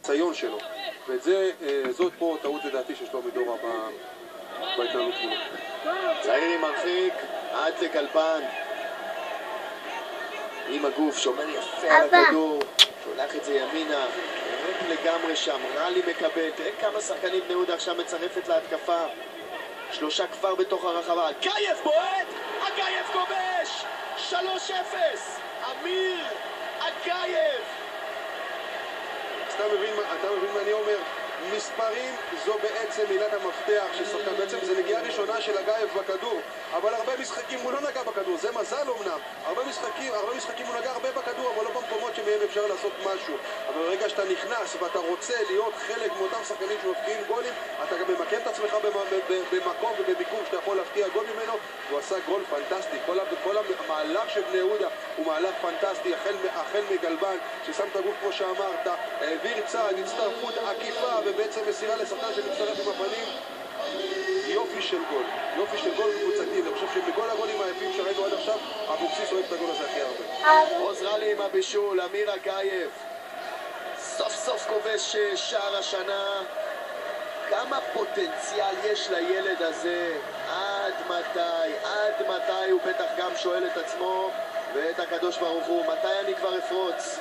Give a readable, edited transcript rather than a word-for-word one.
ציון שלו, וזאת פה טעות לדעתי של שלומי דורה בהתנהלות שלו. צעירי מרחיק עד לגלבן עם הגוף, שומר יפה על הכדור, שולח את זה ימינה, נראה לגמרי שם, רלי מקבל, תראה כמה שחקנים בני יהודה עכשיו מצרפת להתקפה, 3 כבר בתוך הרחבה, אגייב בועט, אגייב כובש, 3-0, אמיר אגייב. אתה מבין מה אני אומר? מספרים זו בעצם מילת המפתח ששחקן, בעצם זה נגיעה ראשונה של אגייב בכדור, אבל הרבה משחקים הוא לא נגע בכדור, זה מזל אמנם, הרבה משחקים הוא נגע הרבה בכדור, אבל לא במקומות שמהם אפשר לעשות משהו. אבל ברגע שאתה נכנס ואתה רוצה להיות חלק מאותם שחקנים שמבקיעים גולים, אתה גם ממקם את עצמך במקום ובביקום שאתה יכול להפקיע גול ממנו, והוא עשה גול פנטסטי. כל המהלך של בני יהודה הוא מהלך פנטסטי, החל מגלבן ששם את הגוף כמו שאמרת, העביר צעד, הצטרפות עקיפה ובעצם מסירה לשחקן שמצטרף עם הפנים. יופי של גול קבוצתי. אני חושב שבכל הגולים היפים שראינו עד עכשיו, אבוקסיס אוהב את הגול הזה הכי הרבה. עוז רלי עם הבישול, אמיר אגייב סוף סוף כובש שער השנה. כמה פוטנציאל יש לילד הזה, עד מתי הוא בטח גם שואל את עצמו ואת הקדוש ברוך הוא, מתי אני כבר אפרוץ?